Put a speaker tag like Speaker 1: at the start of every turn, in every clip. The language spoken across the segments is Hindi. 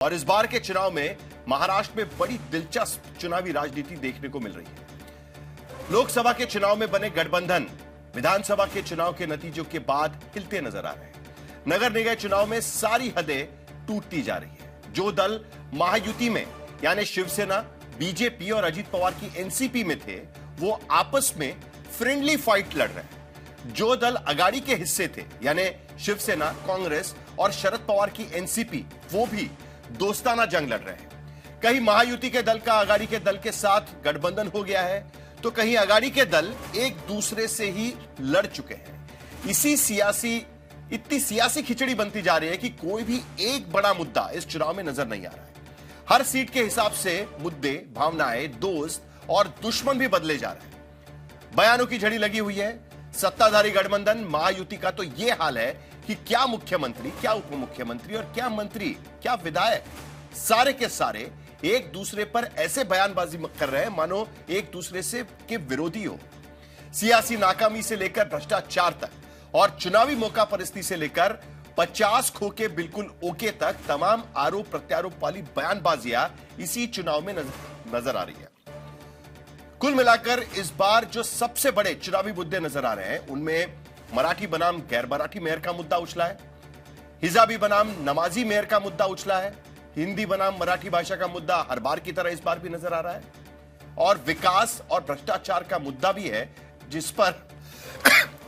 Speaker 1: और इस बार के चुनाव में महाराष्ट्र में बड़ी दिलचस्प चुनावी राजनीति देखने को मिल रही है। लोकसभा के चुनाव में बने गठबंधन विधानसभा के चुनाव के नतीजों के बाद हिलते नजर आ रहे हैं। नगर निगम चुनाव में सारी हदें टूटती जा रही है। जो दल महायुति में यानी शिवसेना, बीजेपी और अजीत पवार की एनसीपी में थे, वो आपस में फ्रेंडली फाइट लड़ रहे हैं। जो दल अगाड़ी के हिस्से थे यानी शिवसेना, कांग्रेस और शरद पवार की एनसीपी, वो भी दोस्ताना जंग लड़ रहे हैं। कहीं महायुति के दल का अगाड़ी के दल के साथ गठबंधन हो गया है, तो कहीं अगाड़ी के दल एक दूसरे से ही लड़ चुके हैं। इतनी सियासी खिचड़ी बनती जा रही है कि कोई भी एक बड़ा मुद्दा इस चुनाव में नजर नहीं आ रहा है। हर सीट के हिसाब से मुद्दे, भावनाएं, दोस्त और दुश्मन भी बदले जा रहे हैं। बयानों की झड़ी लगी हुई है। सत्ताधारी गठबंधन महायुति का तो यह हाल है कि क्या मुख्यमंत्री, क्या उप मुख्यमंत्री और क्या मंत्री, क्या विधायक, सारे के सारे एक दूसरे पर ऐसे बयानबाजी कर रहे हैं मानो एक दूसरे से के विरोधी हो। सियासी नाकामी से लेकर भ्रष्टाचार तक और चुनावी मौका परिस्थिति से लेकर 50 खोके बिल्कुल ओके तक तमाम आरोप प्रत्यारोप वाली बयानबाजियां इसी चुनाव में नजर आ रही है। कुल मिलाकर इस बार जो सबसे बड़े चुनावी मुद्दे नजर आ रहे हैं, उनमें मराठी बनाम गैर मराठी मेयर का मुद्दा उछला है, हिजाबी बनाम नमाजी मेयर का मुद्दा उछला है, हिंदी बनाम मराठी भाषा का मुद्दा हर बार की तरह इस बार भी नजर आ रहा है, और विकास और भ्रष्टाचार का मुद्दा भी है, जिस पर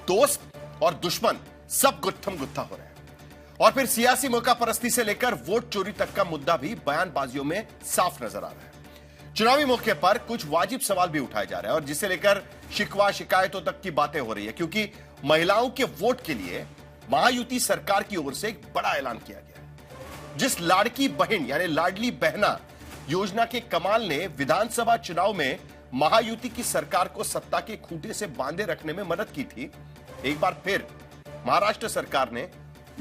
Speaker 1: दोस्त और दुश्मन सब गुत्थम गुत्था हो रहे हैं। और फिर सियासी मौका परस्ती से लेकर वोट चोरी तक का मुद्दा भी बयानबाजियों में साफ नजर आ रहा है। चुनावी मौके पर कुछ वाजिब सवाल भी उठाए जा रहे हैं और जिसे लेकर शिकवा शिकायतों तक की बातें हो रही है, क्योंकि महिलाओं के वोट के लिए महायुति सरकार की ओर से एक बड़ा ऐलान किया गया है। जिस लाड़की बहन यानी लाडली बहना योजना के कमाल ने विधानसभा चुनाव में महायुति की सरकार को सत्ता के खूंटे से बांधे रखने में मदद की थी, एक बार फिर महाराष्ट्र सरकार ने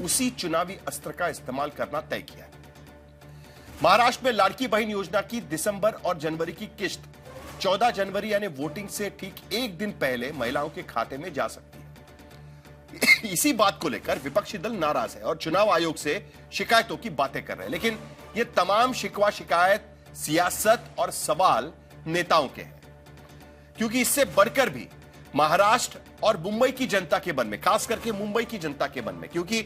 Speaker 1: उसी चुनावी अस्त्र का इस्तेमाल करना तय किया है। महाराष्ट्र में लाड़की बहन योजना की दिसंबर और जनवरी की किस्त 14 जनवरी यानी वोटिंग से ठीक एक दिन पहले महिलाओं के खाते में जा सकती है। इसी बात को लेकर विपक्षी दल नाराज है और चुनाव आयोग से शिकायतों की बातें कर रहे हैं, लेकिन ये तमाम शिकवा शिकायत, सियासत और सवाल नेताओं के हैं, क्योंकि इससे बढ़कर भी महाराष्ट्र और मुंबई की जनता के मन में, खास करके मुंबई की जनता के मन में, क्योंकि